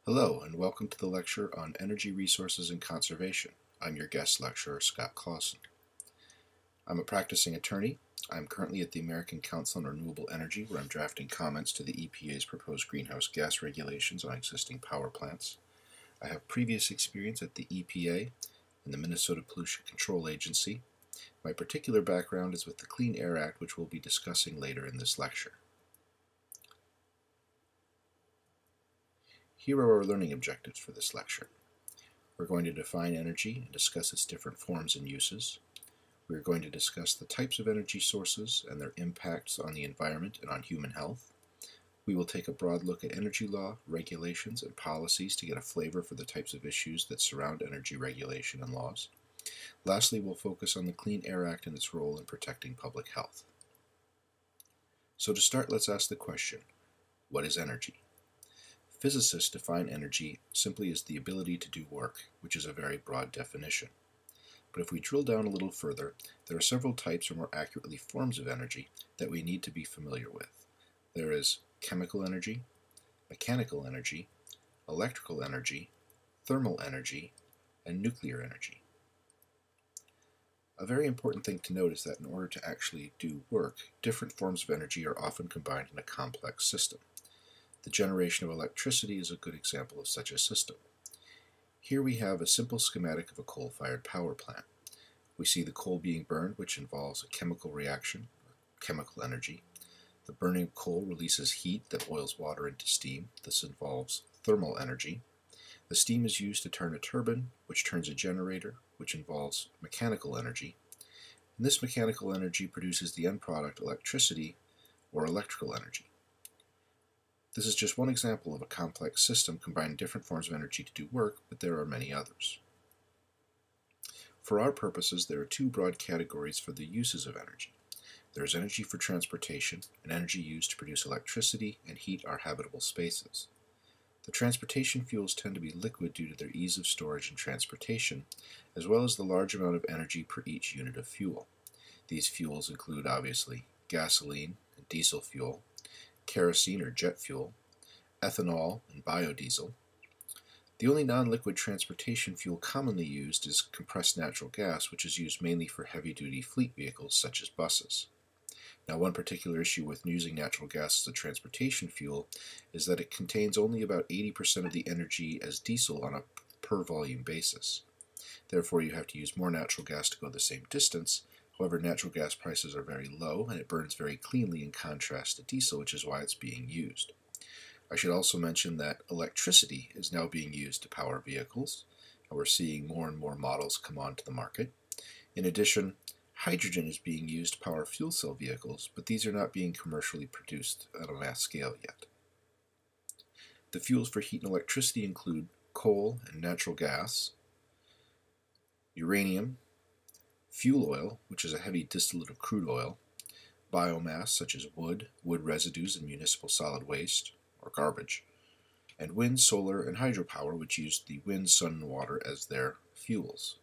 Hello, and welcome to the lecture on Energy Resources and Conservation. I'm your guest lecturer, Scott Clausen. I'm a practicing attorney. I'm currently at the American Council on Renewable Energy, where I'm drafting comments to the EPA's proposed greenhouse gas regulations on existing power plants. I have previous experience at the EPA and the Minnesota Pollution Control Agency. My particular background is with the Clean Air Act, which we'll be discussing later in this lecture. Here are our learning objectives for this lecture. We're going to define energy and discuss its different forms and uses. We're going to discuss the types of energy sources and their impacts on the environment and on human health. We will take a broad look at energy law, regulations, and policies to get a flavor for the types of issues that surround energy regulation and laws. Lastly, we'll focus on the Clean Air Act and its role in protecting public health. So to start, let's ask the question, what is energy? Physicists define energy simply as the ability to do work, which is a very broad definition. But if we drill down a little further, there are several types, or more accurately forms of energy, that we need to be familiar with. There is chemical energy, mechanical energy, electrical energy, thermal energy, and nuclear energy. A very important thing to note is that in order to actually do work, different forms of energy are often combined in a complex system. The generation of electricity is a good example of such a system. Here we have a simple schematic of a coal-fired power plant. We see the coal being burned, which involves a chemical reaction, chemical energy. The burning of coal releases heat that boils water into steam. This involves thermal energy. The steam is used to turn a turbine, which turns a generator, which involves mechanical energy. And this mechanical energy produces the end product, electricity, or electrical energy. This is just one example of a complex system combining different forms of energy to do work, but there are many others. For our purposes, there are two broad categories for the uses of energy. There is energy for transportation, and energy used to produce electricity and heat our habitable spaces. The transportation fuels tend to be liquid due to their ease of storage and transportation, as well as the large amount of energy per each unit of fuel. These fuels include, obviously, gasoline and diesel fuel, kerosene or jet fuel, ethanol, and biodiesel. The only non-liquid transportation fuel commonly used is compressed natural gas, which is used mainly for heavy-duty fleet vehicles such as buses. Now, one particular issue with using natural gas as a transportation fuel is that it contains only about 80% of the energy as diesel on a per volume basis. Therefore, you have to use more natural gas to go the same distance. However, natural gas prices are very low and it burns very cleanly in contrast to diesel, which is why it's being used. I should also mention that electricity is now being used to power vehicles, and we're seeing more and more models come onto the market. In addition, hydrogen is being used to power fuel cell vehicles, but these are not being commercially produced at a mass scale yet. The fuels for heat and electricity include coal and natural gas, uranium, fuel oil, which is a heavy distillate of crude oil, biomass such as wood residues, and municipal solid waste, or garbage, and wind, solar, and hydropower, which use the wind, sun, and water as their fuels.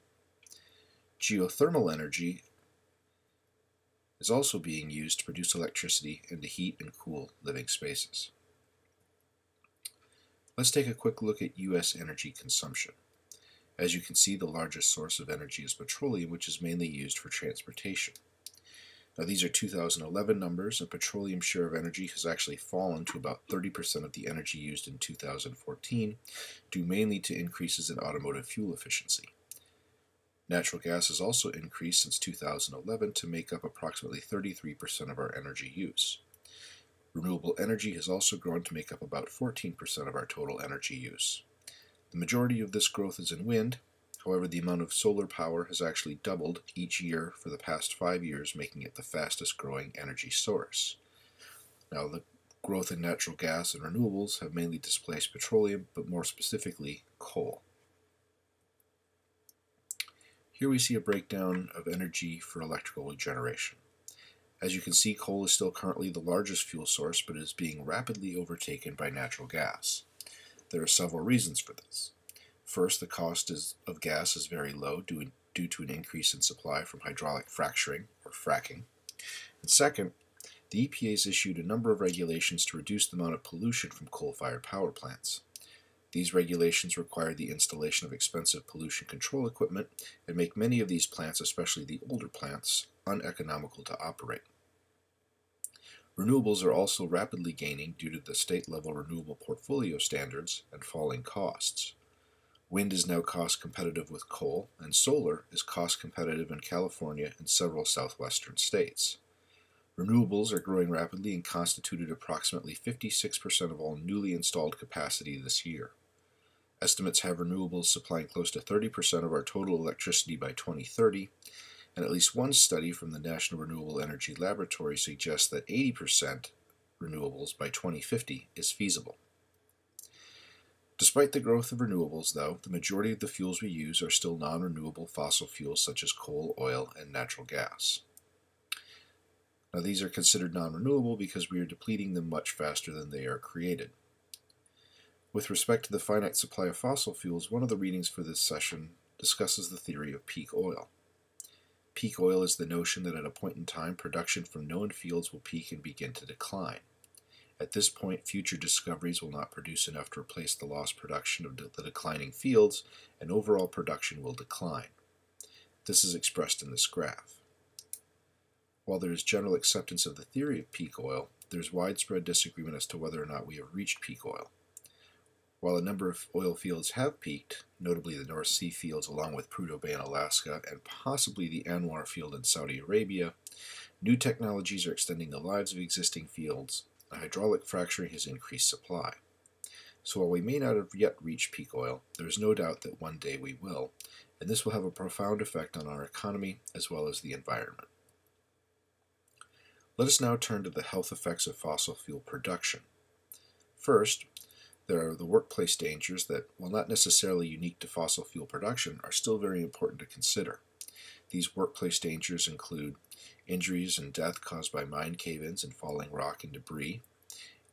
Geothermal energy is also being used to produce electricity and to heat and cool living spaces. Let's take a quick look at U.S. energy consumption. As you can see, the largest source of energy is petroleum, which is mainly used for transportation. Now, these are 2011 numbers, and petroleum's share of energy has actually fallen to about 30% of the energy used in 2014, due mainly to increases in automotive fuel efficiency. Natural gas has also increased since 2011 to make up approximately 33% of our energy use. Renewable energy has also grown to make up about 14% of our total energy use. The majority of this growth is in wind. However, the amount of solar power has actually doubled each year for the past 5 years, making it the fastest growing energy source. Now, the growth in natural gas and renewables have mainly displaced petroleum, but more specifically, coal. Here we see a breakdown of energy for electrical generation. As you can see, coal is still currently the largest fuel source, but it is being rapidly overtaken by natural gas. There are several reasons for this. First, the cost of gas is very low due to an increase in supply from hydraulic fracturing, or fracking. And second, the EPA has issued a number of regulations to reduce the amount of pollution from coal-fired power plants. These regulations require the installation of expensive pollution control equipment and make many of these plants, especially the older plants, uneconomical to operate. Renewables are also rapidly gaining due to the state-level renewable portfolio standards and falling costs. Wind is now cost competitive with coal, and solar is cost competitive in California and several southwestern states. Renewables are growing rapidly and constituted approximately 56% of all newly installed capacity this year. Estimates have renewables supplying close to 30% of our total electricity by 2030, and at least one study from the National Renewable Energy Laboratory suggests that 80% renewables by 2050 is feasible. Despite the growth of renewables, though, the majority of the fuels we use are still non-renewable fossil fuels such as coal, oil, and natural gas. Now, these are considered non-renewable because we are depleting them much faster than they are created. With respect to the finite supply of fossil fuels, one of the readings for this session discusses the theory of peak oil. Peak oil is the notion that at a point in time, production from known fields will peak and begin to decline. At this point, future discoveries will not produce enough to replace the lost production of the declining fields, and overall production will decline. This is expressed in this graph. While there is general acceptance of the theory of peak oil, there is widespread disagreement as to whether or not we have reached peak oil. While a number of oil fields have peaked, notably the North Sea fields along with Prudhoe Bay in Alaska and possibly the Anwar field in Saudi Arabia, new technologies are extending the lives of existing fields. Hydraulic fracturing has increased supply. So while we may not have yet reached peak oil, there is no doubt that one day we will, and this will have a profound effect on our economy as well as the environment. Let us now turn to the health effects of fossil fuel production. First, there are the workplace dangers that, while not necessarily unique to fossil fuel production, are still very important to consider. These workplace dangers include injuries and death caused by mine cave-ins and falling rock and debris,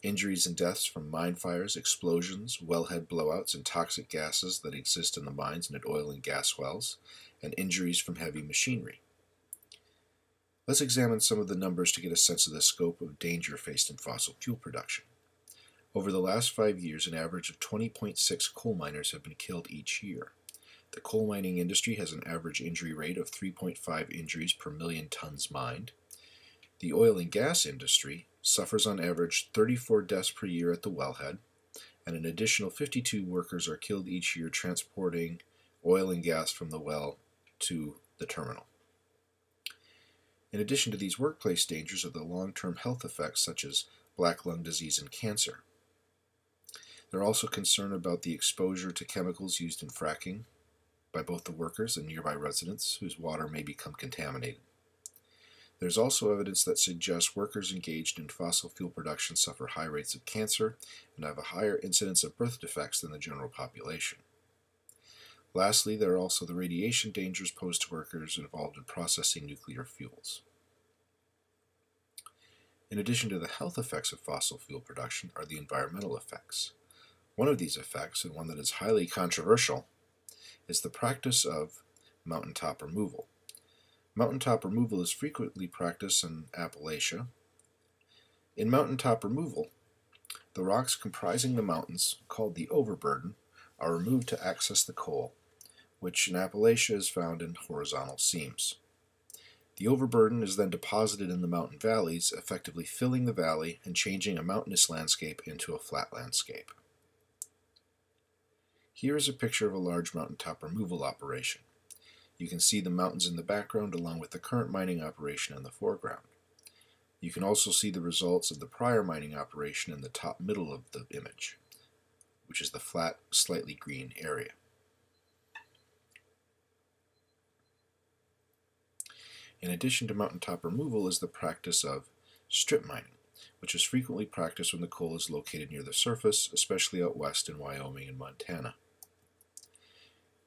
injuries and deaths from mine fires, explosions, wellhead blowouts, and toxic gases that exist in the mines and at oil and gas wells, and injuries from heavy machinery. Let's examine some of the numbers to get a sense of the scope of danger faced in fossil fuel production. Over the last 5 years, an average of 20.6 coal miners have been killed each year. The coal mining industry has an average injury rate of 3.5 injuries per million tons mined. The oil and gas industry suffers on average 34 deaths per year at the wellhead, and an additional 52 workers are killed each year transporting oil and gas from the well to the terminal. In addition to these workplace dangers are the long-term health effects such as black lung disease and cancer. There are also concern about the exposure to chemicals used in fracking by both the workers and nearby residents whose water may become contaminated. There is also evidence that suggests workers engaged in fossil fuel production suffer high rates of cancer and have a higher incidence of birth defects than the general population. Lastly, there are also the radiation dangers posed to workers involved in processing nuclear fuels. In addition to the health effects of fossil fuel production are the environmental effects. One of these effects, and one that is highly controversial, is the practice of mountaintop removal. Mountaintop removal is frequently practiced in Appalachia. In mountaintop removal, the rocks comprising the mountains, called the overburden, are removed to access the coal, which in Appalachia is found in horizontal seams. The overburden is then deposited in the mountain valleys, effectively filling the valley and changing a mountainous landscape into a flat landscape. Here is a picture of a large mountaintop removal operation. You can see the mountains in the background along with the current mining operation in the foreground. You can also see the results of the prior mining operation in the top middle of the image, which is the flat, slightly green area. In addition to mountaintop removal is the practice of strip mining, which is frequently practiced when the coal is located near the surface, especially out west in Wyoming and Montana.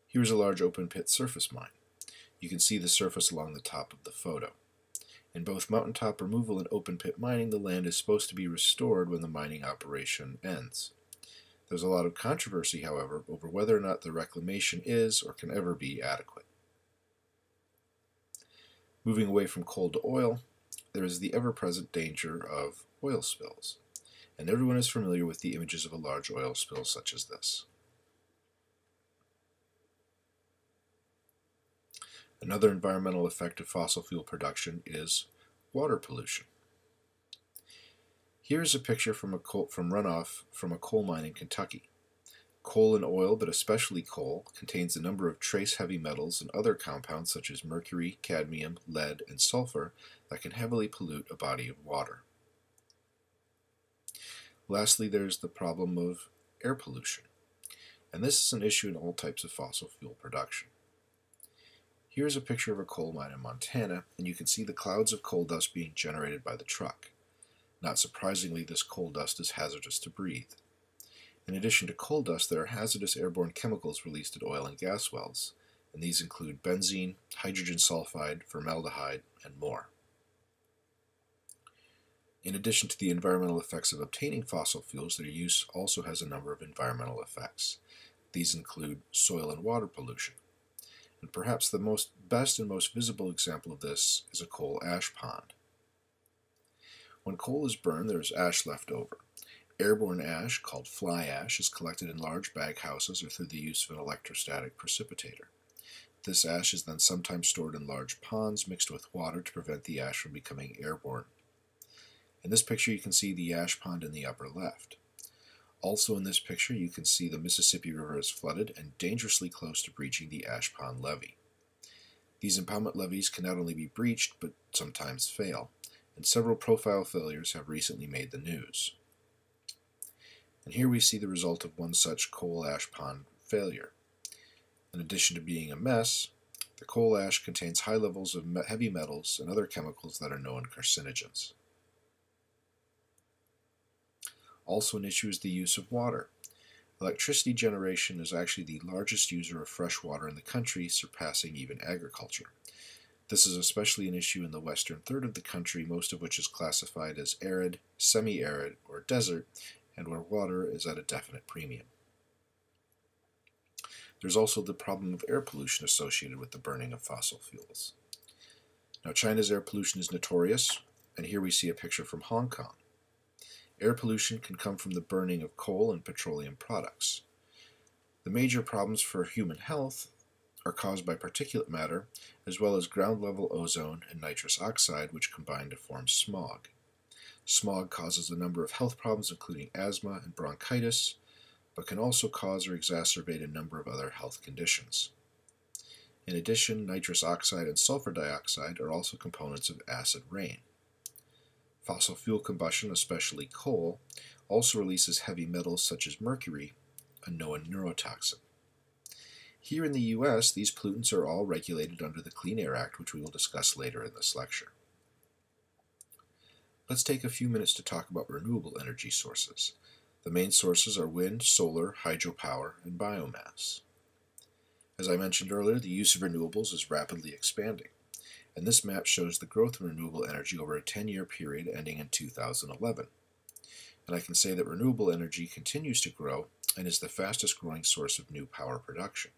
Here is a large open-pit surface mine. You can see the surface along the top of the photo. In both mountaintop removal and open-pit mining, the land is supposed to be restored when the mining operation ends. There's a lot of controversy, however, over whether or not the reclamation is or can ever be adequate. Moving away from coal to oil, there is the ever-present danger of oil spills, and everyone is familiar with the images of a large oil spill such as this. Another environmental effect of fossil fuel production is water pollution. Here is a picture from runoff from a coal mine in Kentucky. Coal and oil, but especially coal, contains a number of trace heavy metals and other compounds such as mercury, cadmium, lead, and sulfur that can heavily pollute a body of water. Lastly, there's the problem of air pollution, and this is an issue in all types of fossil fuel production. Here's a picture of a coal mine in Montana, and you can see the clouds of coal dust being generated by the truck. Not surprisingly, this coal dust is hazardous to breathe. In addition to coal dust, there are hazardous airborne chemicals released at oil and gas wells, and these include benzene, hydrogen sulfide, formaldehyde, and more. In addition to the environmental effects of obtaining fossil fuels, their use also has a number of environmental effects. These include soil and water pollution. And perhaps the best and most visible example of this is a coal ash pond. When coal is burned, there is ash left over. Airborne ash, called fly ash, is collected in large baghouses or through the use of an electrostatic precipitator. This ash is then sometimes stored in large ponds mixed with water to prevent the ash from becoming airborne. In this picture you can see the ash pond in the upper left. Also in this picture you can see the Mississippi River is flooded and dangerously close to breaching the ash pond levee. These impoundment levees can not only be breached but sometimes fail, and several profile failures have recently made the news. And here we see the result of one such coal ash pond failure. In addition to being a mess, the coal ash contains high levels of heavy metals and other chemicals that are known carcinogens. Also an issue is the use of water. Electricity generation is actually the largest user of fresh water in the country, surpassing even agriculture. This is especially an issue in the western third of the country, most of which is classified as arid, semi-arid, or desert, and where water is at a definite premium. There's also the problem of air pollution associated with the burning of fossil fuels. Now, China's air pollution is notorious, and here we see a picture from Hong Kong. Air pollution can come from the burning of coal and petroleum products. The major problems for human health are caused by particulate matter, as well as ground-level ozone and nitrous oxide, which combine to form smog. Smog causes a number of health problems, including asthma and bronchitis, but can also cause or exacerbate a number of other health conditions. In addition, nitrous oxide and sulfur dioxide are also components of acid rain. Fossil fuel combustion, especially coal, also releases heavy metals such as mercury, a known neurotoxin. Here in the U.S., these pollutants are all regulated under the Clean Air Act, which we will discuss later in this lecture. Let's take a few minutes to talk about renewable energy sources. The main sources are wind, solar, hydropower, and biomass. As I mentioned earlier, the use of renewables is rapidly expanding, and this map shows the growth in renewable energy over a 10-year period ending in 2011. And I can say that renewable energy continues to grow and is the fastest growing source of new power production.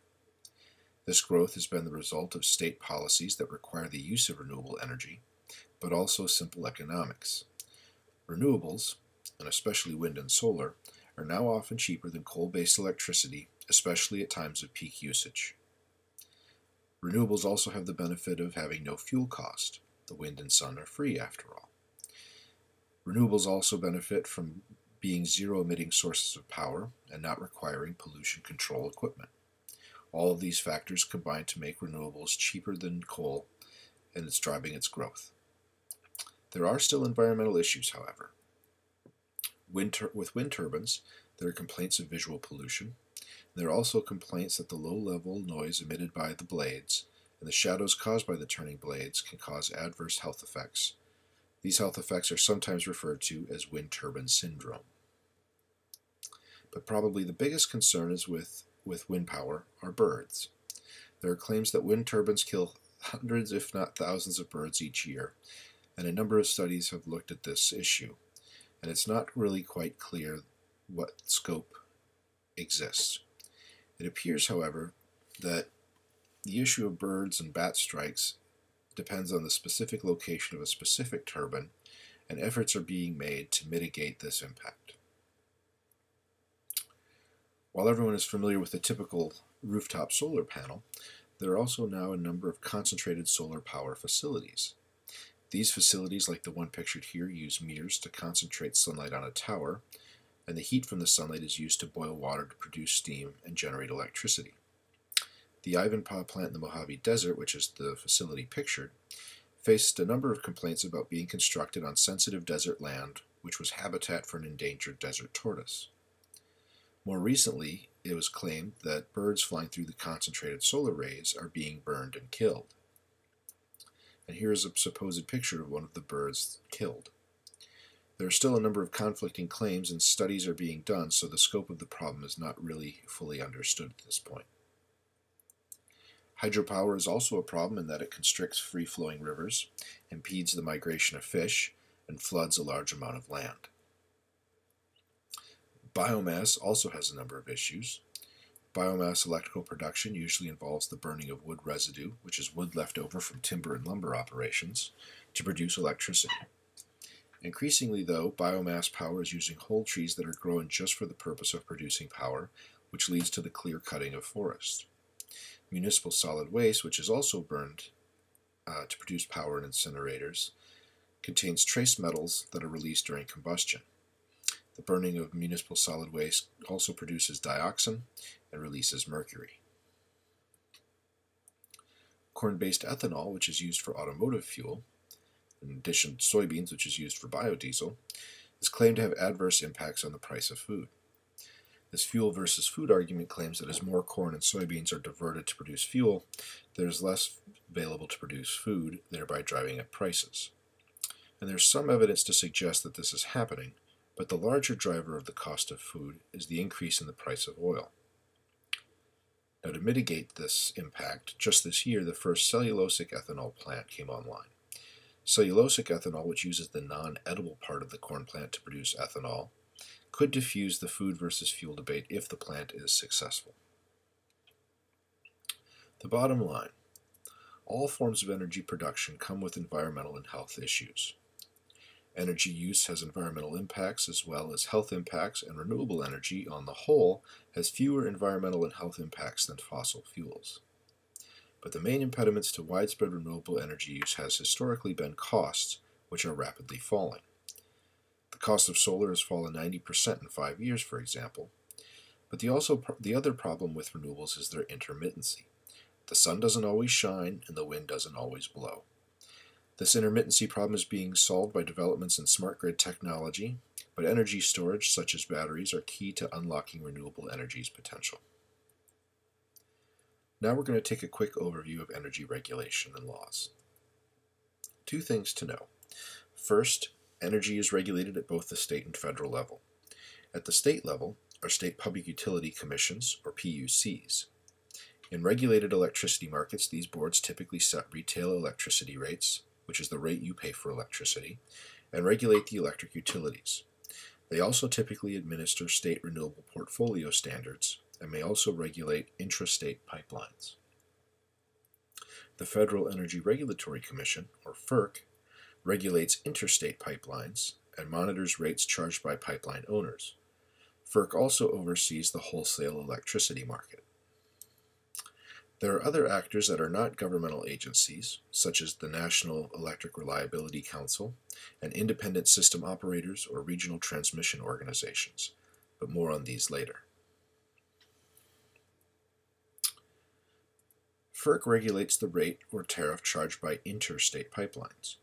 This growth has been the result of state policies that require the use of renewable energy, but also simple economics. Renewables, and especially wind and solar, are now often cheaper than coal-based electricity, especially at times of peak usage. Renewables also have the benefit of having no fuel cost. The wind and sun are free after all. Renewables also benefit from being zero-emitting sources of power and not requiring pollution control equipment. All of these factors combine to make renewables cheaper than coal, and it's driving its growth. There are still environmental issues, however. With wind turbines, there are complaints of visual pollution. There are also complaints that the low-level noise emitted by the blades and the shadows caused by the turning blades can cause adverse health effects. These health effects are sometimes referred to as wind turbine syndrome. But probably the biggest concern is with wind power are birds. There are claims that wind turbines kill hundreds, if not thousands, of birds each year, and a number of studies have looked at this issue, and it's not really quite clear what scope exists. It appears, however, that the issue of birds and bat strikes depends on the specific location of a specific turbine, and efforts are being made to mitigate this impact. While everyone is familiar with the typical rooftop solar panel, There are also now a number of concentrated solar power facilities. These facilities, like the one pictured here, use mirrors to concentrate sunlight on a tower, and the heat from the sunlight is used to boil water to produce steam and generate electricity. The Ivanpah plant in the Mojave Desert, which is the facility pictured, faced a number of complaints about being constructed on sensitive desert land, which was habitat for an endangered desert tortoise. More recently, it was claimed that birds flying through the concentrated solar rays are being burned and killed. And here is a supposed picture of one of the birds killed. There are still a number of conflicting claims, and studies are being done, so the scope of the problem is not really fully understood at this point. Hydropower is also a problem in that it constricts free-flowing rivers, impedes the migration of fish, and floods a large amount of land. Biomass also has a number of issues. Biomass electrical production usually involves the burning of wood residue, which is wood left over from timber and lumber operations, to produce electricity. Increasingly, though, biomass power is using whole trees that are grown just for the purpose of producing power, which leads to the clear cutting of forests. Municipal solid waste, which is also burned to produce power in incinerators, contains trace metals that are released during combustion. The burning of municipal solid waste also produces dioxin and releases mercury. Corn-based ethanol, which is used for automotive fuel, in addition to soybeans, which is used for biodiesel, is claimed to have adverse impacts on the price of food. This fuel versus food argument claims that as more corn and soybeans are diverted to produce fuel, there is less available to produce food, thereby driving up prices. And there's some evidence to suggest that this is happening, but the larger driver of the cost of food is the increase in the price of oil. Now, to mitigate this impact, just this year the first cellulosic ethanol plant came online. Cellulosic ethanol, which uses the non-edible part of the corn plant to produce ethanol, could diffuse the food versus fuel debate if the plant is successful. The bottom line: all forms of energy production come with environmental and health issues. Energy use has environmental impacts as well as health impacts, and renewable energy, on the whole, has fewer environmental and health impacts than fossil fuels. But the main impediments to widespread renewable energy use has historically been costs, which are rapidly falling. The cost of solar has fallen 90% in 5 years, for example. But the other problem with renewables is their intermittency. The sun doesn't always shine, and the wind doesn't always blow. This intermittency problem is being solved by developments in smart grid technology, but energy storage, such as batteries, are key to unlocking renewable energy's potential. Now we're going to take a quick overview of energy regulation and laws. 2 things to know. First, energy is regulated at both the state and federal level. At the state level are state public utility commissions, or PUCs. In regulated electricity markets, these boards typically set retail electricity rates, which is the rate you pay for electricity, and regulate the electric utilities. They also typically administer state renewable portfolio standards and may also regulate intrastate pipelines. The Federal Energy Regulatory Commission, or FERC, regulates interstate pipelines and monitors rates charged by pipeline owners. FERC also oversees the wholesale electricity market. There are other actors that are not governmental agencies, such as the National Electric Reliability Council and independent system operators or regional transmission organizations, but more on these later. FERC regulates the rate or tariff charged by interstate pipelines.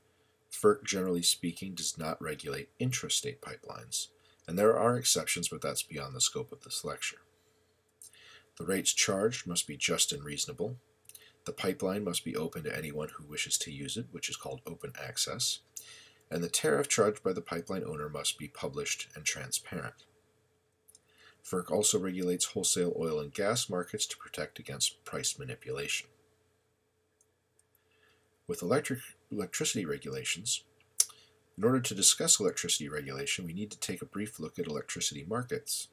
FERC, generally speaking, does not regulate intrastate pipelines, and there are exceptions, but that's beyond the scope of this lecture. The rates charged must be just and reasonable. The pipeline must be open to anyone who wishes to use it, which is called open access, and the tariff charged by the pipeline owner must be published and transparent. FERC also regulates wholesale oil and gas markets to protect against price manipulation. With electricity regulations, in order to discuss electricity regulation, we need to take a brief look at electricity markets.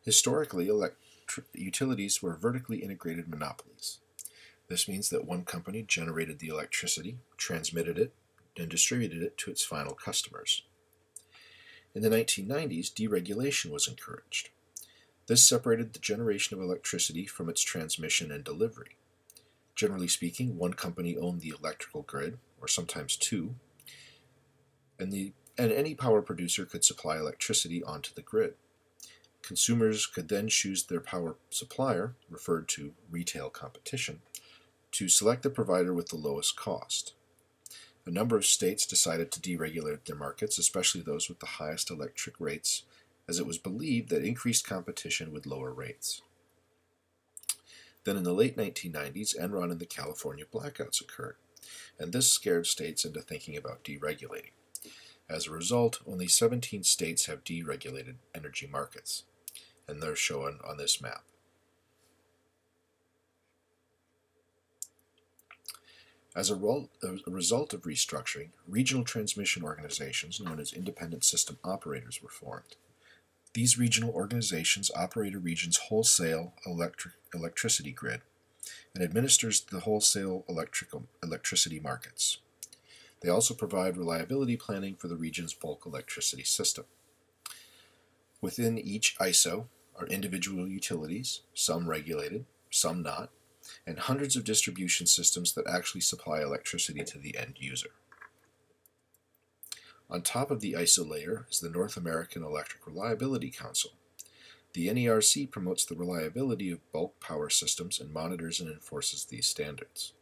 Historically, utilities were vertically integrated monopolies. This means that one company generated the electricity, transmitted it, and distributed it to its final customers. In the 1990s, deregulation was encouraged. This separated the generation of electricity from its transmission and delivery. Generally speaking, one company owned the electrical grid, or sometimes two, and any power producer could supply electricity onto the grid. Consumers could then choose their power supplier, referred to retail competition, to select the provider with the lowest cost. A number of states decided to deregulate their markets, especially those with the highest electric rates, as it was believed that increased competition would lower rates. Then in the late 1990s, Enron and the California blackouts occurred, and this scared states into thinking about deregulating. As a result, only 17 states have deregulated energy markets, and they're shown on this map. As a result of restructuring, regional transmission organizations known as independent system operators were formed. These regional organizations operate a region's wholesale electricity grid and administers the wholesale electricity markets. They also provide reliability planning for the region's bulk electricity system. Within each ISO are individual utilities, some regulated, some not, and hundreds of distribution systems that actually supply electricity to the end user. On top of the ISO layer is the North American Electric Reliability Council. The NERC promotes the reliability of bulk power systems and monitors and enforces these standards.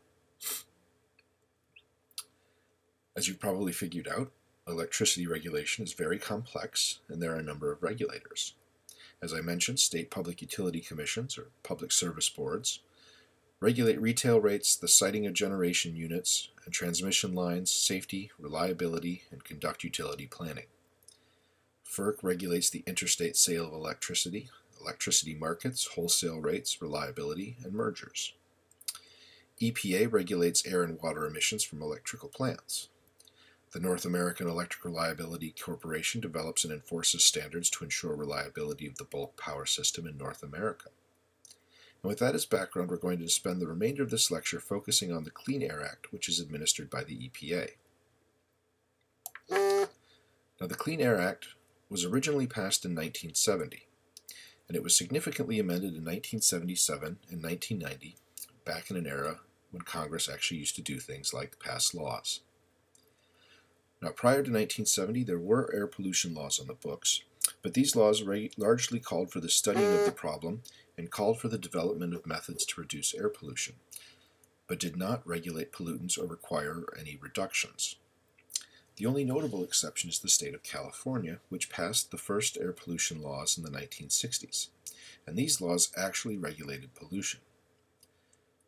As you've probably figured out, electricity regulation is very complex, and there are a number of regulators. As I mentioned, state public utility commissions, or public service boards, regulate retail rates, the siting of generation units, and transmission lines, safety, reliability, and conduct utility planning. FERC regulates the interstate sale of electricity, electricity markets, wholesale rates, reliability, and mergers. EPA regulates air and water emissions from electrical plants. The North American Electric Reliability Corporation develops and enforces standards to ensure reliability of the bulk power system in North America. And with that as background, we're going to spend the remainder of this lecture focusing on the Clean Air Act, which is administered by the EPA. Now, the Clean Air Act was originally passed in 1970, and it was significantly amended in 1977 and 1990, back in an era when Congress actually used to do things like pass laws. Now, prior to 1970, there were air pollution laws on the books, but these laws largely called for the studying of the problem and called for the development of methods to reduce air pollution, but did not regulate pollutants or require any reductions. The only notable exception is the state of California, which passed the first air pollution laws in the 1960s, and these laws actually regulated pollution.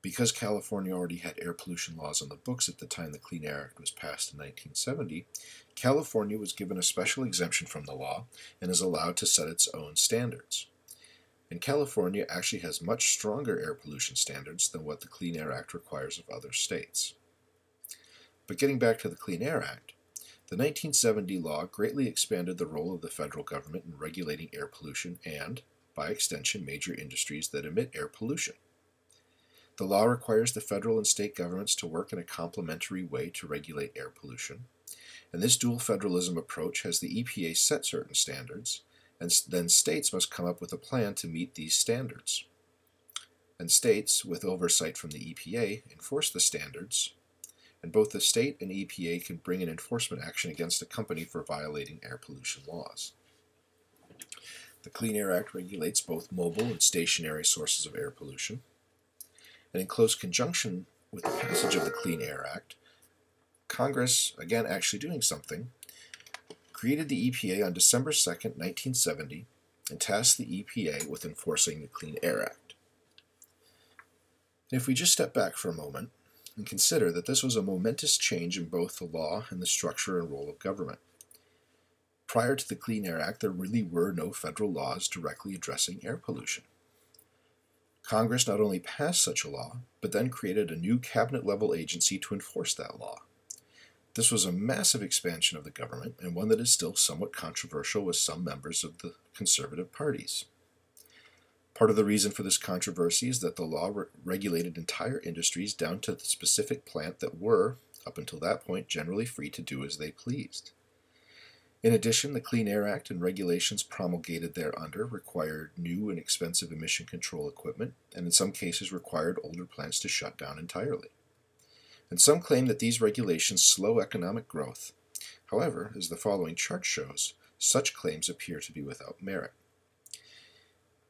Because California already had air pollution laws on the books at the time the Clean Air Act was passed in 1970, California was given a special exemption from the law and is allowed to set its own standards. And California actually has much stronger air pollution standards than what the Clean Air Act requires of other states. But getting back to the Clean Air Act, the 1970 law greatly expanded the role of the federal government in regulating air pollution and, by extension, major industries that emit air pollution. The law requires the federal and state governments to work in a complementary way to regulate air pollution, and this dual federalism approach has the EPA set certain standards, and then states must come up with a plan to meet these standards. And states, with oversight from the EPA, enforce the standards, and both the state and EPA can bring an enforcement action against a company for violating air pollution laws. The Clean Air Act regulates both mobile and stationary sources of air pollution, and in close conjunction with the passage of the Clean Air Act, Congress, again actually doing something, created the EPA on December 2, 1970, and tasked the EPA with enforcing the Clean Air Act. And if we just step back for a moment and consider that this was a momentous change in both the law and the structure and role of government. Prior to the Clean Air Act, there really were no federal laws directly addressing air pollution. Congress not only passed such a law, but then created a new cabinet-level agency to enforce that law. This was a massive expansion of the government, and one that is still somewhat controversial with some members of the conservative parties. Part of the reason for this controversy is that the law regulated entire industries down to the specific plant that were, up until that point, generally free to do as they pleased. In addition, the Clean Air Act and regulations promulgated thereunder required new and expensive emission control equipment, and in some cases required older plants to shut down entirely. And some claim that these regulations slow economic growth. However, as the following chart shows, such claims appear to be without merit.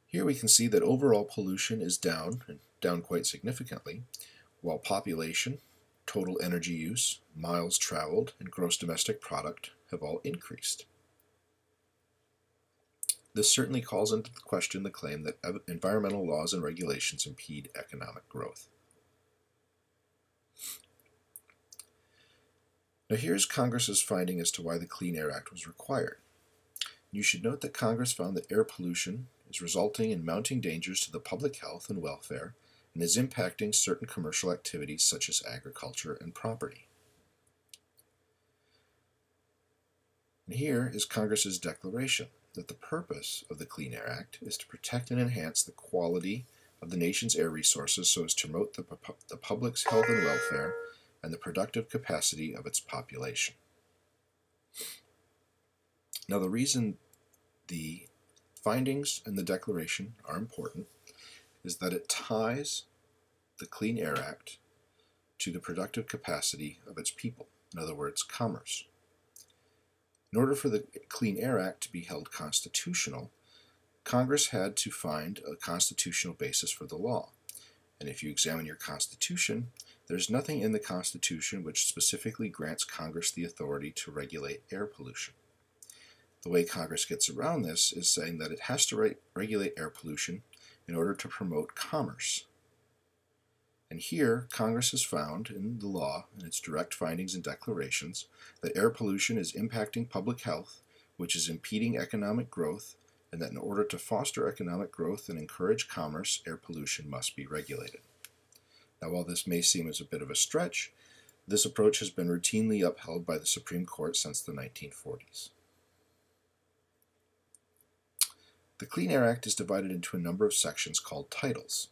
Here we can see that overall pollution is down, and down quite significantly, while population, total energy use, miles traveled, and gross domestic product have all increased. This certainly calls into question the claim that environmental laws and regulations impede economic growth. Now here's Congress's finding as to why the Clean Air Act was required. You should note that Congress found that air pollution is resulting in mounting dangers to the public health and welfare and is impacting certain commercial activities such as agriculture and property. And here is Congress's declaration that the purpose of the Clean Air Act is to protect and enhance the quality of the nation's air resources so as to promote the public's health and welfare and the productive capacity of its population. Now, the reason the findings and the declaration are important is that it ties the Clean Air Act to the productive capacity of its people, in other words, commerce. In order for the Clean Air Act to be held constitutional, Congress had to find a constitutional basis for the law. And if you examine your Constitution, there's nothing in the Constitution which specifically grants Congress the authority to regulate air pollution. The way Congress gets around this is saying that it has to regulate air pollution in order to promote commerce. And here, Congress has found in the law, in its direct findings and declarations, that air pollution is impacting public health, which is impeding economic growth, and that in order to foster economic growth and encourage commerce, air pollution must be regulated. Now, while this may seem as a bit of a stretch, this approach has been routinely upheld by the Supreme Court since the 1940s. The Clean Air Act is divided into a number of sections called titles.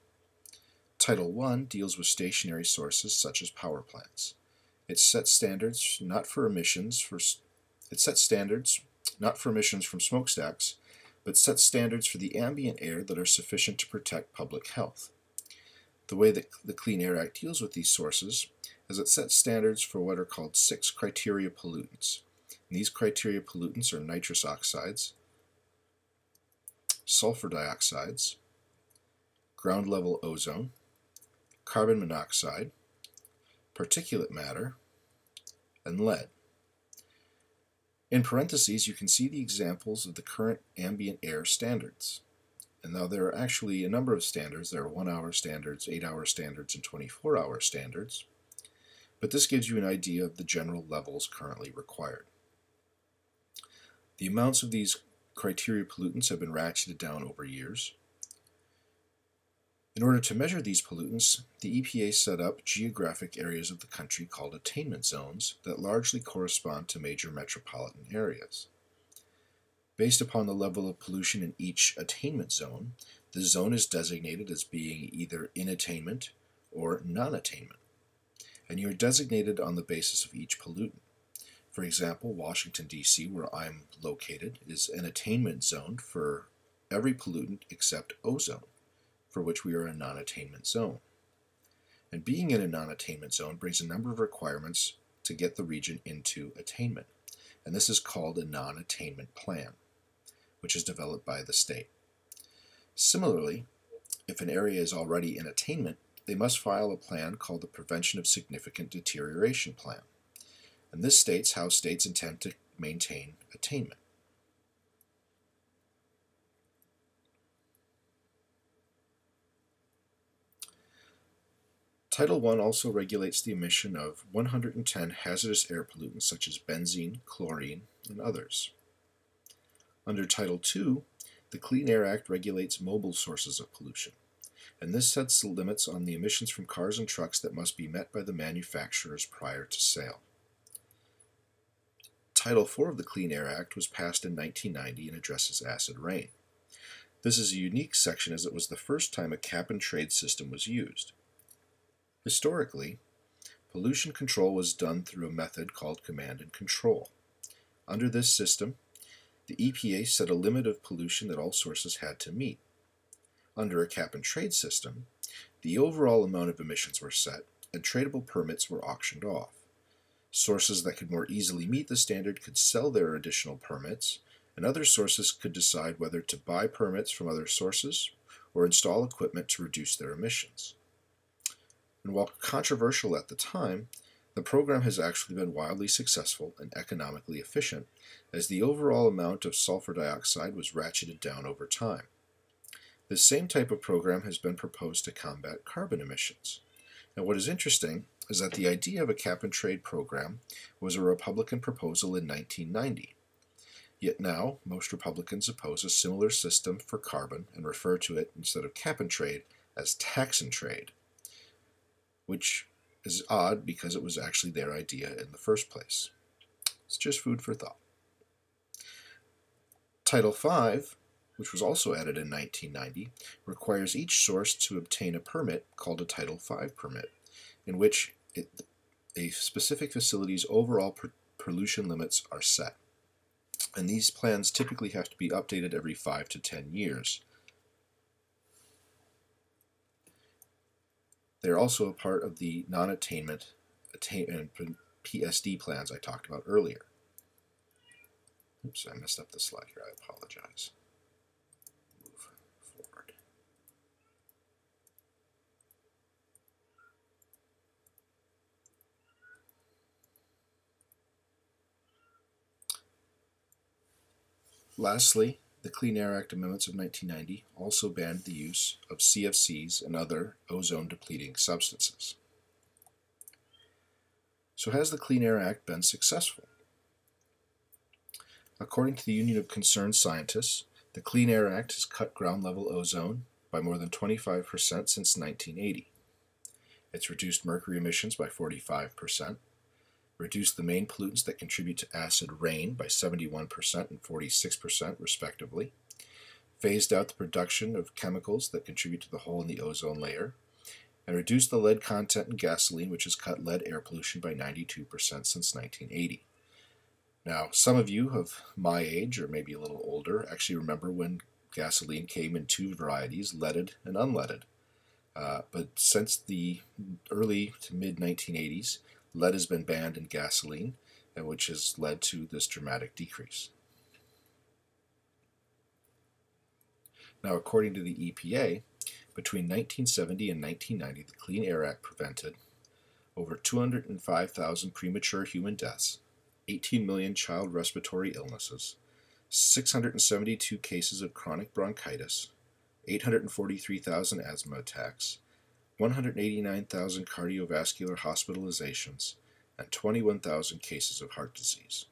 Title I deals with stationary sources such as power plants. It sets standards not for emissions from smokestacks, but sets standards for the ambient air that are sufficient to protect public health. The way that the Clean Air Act deals with these sources is it sets standards for what are called 6 criteria pollutants. And these criteria pollutants are nitrous oxides, sulfur dioxides, ground level ozone, carbon monoxide, particulate matter, and lead. In parentheses, you can see the examples of the current ambient air standards. And now there are actually a number of standards. There are 1-hour standards, 8-hour standards, and 24-hour standards. But this gives you an idea of the general levels currently required. The amounts of these criteria pollutants have been ratcheted down over years. In order to measure these pollutants, the EPA set up geographic areas of the country called attainment zones that largely correspond to major metropolitan areas. Based upon the level of pollution in each attainment zone, the zone is designated as being either in attainment or non-attainment, and you are designated on the basis of each pollutant. For example, Washington, D.C., where I'm located, is an attainment zone for every pollutant except ozone, for which we are a non-attainment zone. And being in a non-attainment zone brings a number of requirements to get the region into attainment, and this is called a non-attainment plan, which is developed by the state. Similarly, if an area is already in attainment, they must file a plan called the Prevention of Significant Deterioration Plan. And this states how states intend to maintain attainment. Title I also regulates the emission of 110 hazardous air pollutants such as benzene, chlorine, and others. Under Title II, the Clean Air Act regulates mobile sources of pollution, and this sets the limits on the emissions from cars and trucks that must be met by the manufacturers prior to sale. Title IV of the Clean Air Act was passed in 1990 and addresses acid rain. This is a unique section as it was the first time a cap-and-trade system was used. Historically, pollution control was done through a method called command and control. Under this system, the EPA set a limit of pollution that all sources had to meet. Under a cap-and-trade system, the overall amount of emissions were set, and tradable permits were auctioned off. Sources that could more easily meet the standard could sell their additional permits, and other sources could decide whether to buy permits from other sources or install equipment to reduce their emissions. And while controversial at the time, the program has actually been wildly successful and economically efficient, as the overall amount of sulfur dioxide was ratcheted down over time. This same type of program has been proposed to combat carbon emissions. Now, what is interesting is that the idea of a cap-and-trade program was a Republican proposal in 1990. Yet now, most Republicans oppose a similar system for carbon and refer to it, instead of cap-and-trade, as tax-and-trade, which is odd because it was actually their idea in the first place. It's just food for thought. Title V, which was also added in 1990, requires each source to obtain a permit called a Title V permit, in which a specific facility's overall pollution limits are set. And these plans typically have to be updated every 5 to 10 years. They're also a part of the non-attainment and PSD plans I talked about earlier. Oops, I messed up the slide here. I apologize. Move forward. Lastly, the Clean Air Act amendments of 1990 also banned the use of CFCs and other ozone-depleting substances. So has the Clean Air Act been successful? According to the Union of Concerned Scientists, the Clean Air Act has cut ground-level ozone by more than 25% since 1980. It's reduced mercury emissions by 45%, reduced the main pollutants that contribute to acid rain by 71% and 46% respectively, phased out the production of chemicals that contribute to the hole in the ozone layer, and reduced the lead content in gasoline, which has cut lead air pollution by 92% since 1980. Now, some of you of my age, or maybe a little older, actually remember when gasoline came in two varieties, leaded and unleaded. But since the early to mid-1980s, lead has been banned in gasoline, which has led to this dramatic decrease. Now, according to the EPA, between 1970 and 1990, the Clean Air Act prevented over 205,000 premature human deaths, 18 million child respiratory illnesses, 672 cases of chronic bronchitis, 843,000 asthma attacks, 189,000 cardiovascular hospitalizations, and 21,000 cases of heart disease.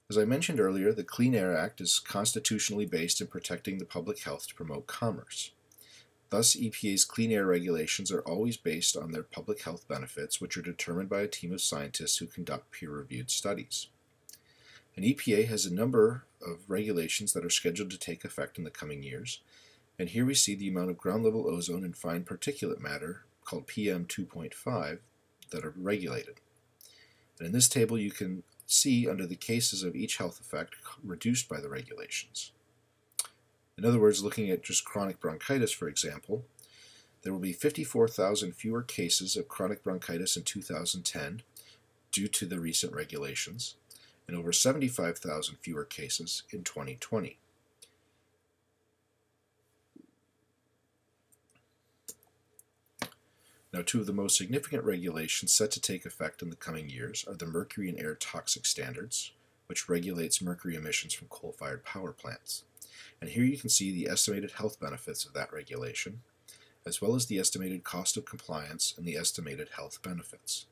As I mentioned earlier, the Clean Air Act is constitutionally based in protecting the public health to promote commerce. Thus, EPA's clean air regulations are always based on their public health benefits, which are determined by a team of scientists who conduct peer-reviewed studies. And EPA has a number of regulations that are scheduled to take effect in the coming years, and here we see the amount of ground-level ozone and fine particulate matter, called PM2.5, that are regulated. And in this table you can see under the cases of each health effect reduced by the regulations. In other words, looking at just chronic bronchitis, for example, there will be 54,000 fewer cases of chronic bronchitis in 2010 due to the recent regulations, and over 75,000 fewer cases in 2020. Now, two of the most significant regulations set to take effect in the coming years are the Mercury and Air Toxic Standards, which regulates mercury emissions from coal-fired power plants. And here you can see the estimated health benefits of that regulation, as well as the estimated cost of compliance and the estimated health benefits.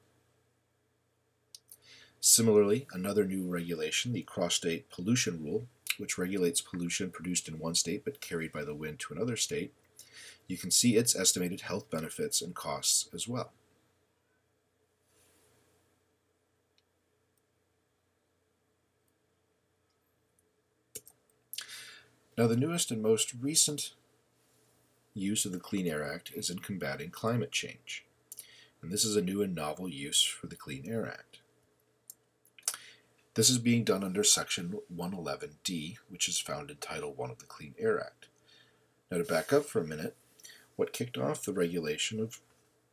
Similarly, another new regulation, the Cross-State Pollution Rule, which regulates pollution produced in one state but carried by the wind to another state, you can see its estimated health benefits and costs as well. Now, the newest and most recent use of the Clean Air Act is in combating climate change. and this is a new and novel use for the Clean Air Act. This is being done under Section 111D, which is found in Title I of the Clean Air Act. Now, to back up for a minute, what kicked off the regulation of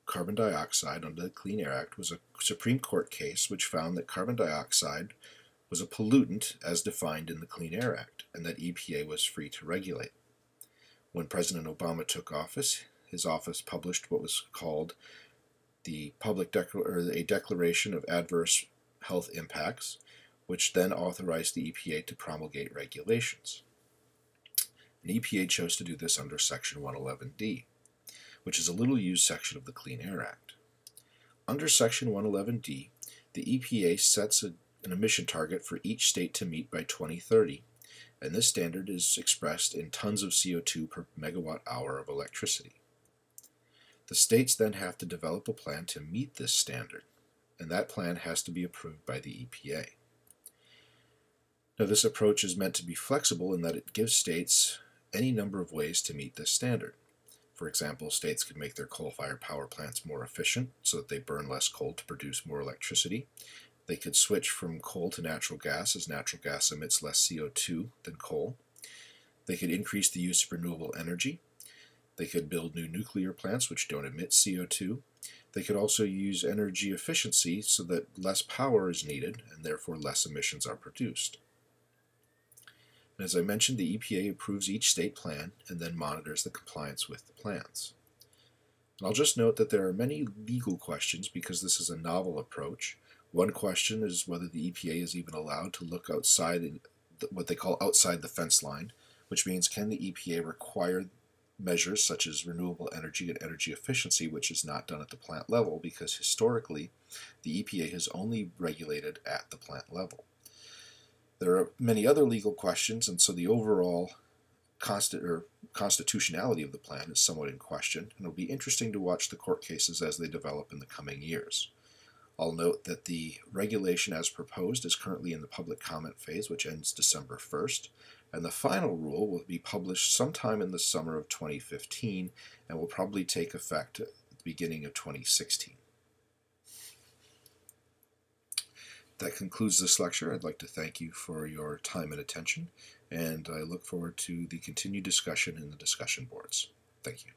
carbon dioxide under the Clean Air Act was a Supreme Court case which found that carbon dioxide was a pollutant as defined in the Clean Air Act, and that EPA was free to regulate. When President Obama took office, his office published what was called a Declaration of Adverse Health Impacts, which then authorized the EPA to promulgate regulations. And EPA chose to do this under Section 111D, which is a little used section of the Clean Air Act. Under Section 111D, the EPA sets an emission target for each state to meet by 2030, and this standard is expressed in tons of CO2 per megawatt hour of electricity. The states then have to develop a plan to meet this standard, and that plan has to be approved by the EPA. Now, this approach is meant to be flexible in that it gives states any number of ways to meet this standard. For example, states could make their coal-fired power plants more efficient so that they burn less coal to produce more electricity. They could switch from coal to natural gas, as natural gas emits less CO2 than coal. They could increase the use of renewable energy. They could build new nuclear plants which don't emit CO2. They could also use energy efficiency so that less power is needed and therefore less emissions are produced. And as I mentioned, the EPA approves each state plan and then monitors the compliance with the plans. And I'll just note that there are many legal questions because this is a novel approach. One question is whether the EPA is even allowed to look outside what they call outside the fence line, which means can the EPA require measures such as renewable energy and energy efficiency, which is not done at the plant level because historically the EPA has only regulated at the plant level. There are many other legal questions, and so the overall constitutionality of the plan is somewhat in question, and it'll be interesting to watch the court cases as they develop in the coming years. I'll note that the regulation as proposed is currently in the public comment phase, which ends December 1st, and the final rule will be published sometime in the summer of 2015 and will probably take effect at the beginning of 2016. That concludes this lecture. I'd like to thank you for your time and attention, and I look forward to the continued discussion in the discussion boards. Thank you.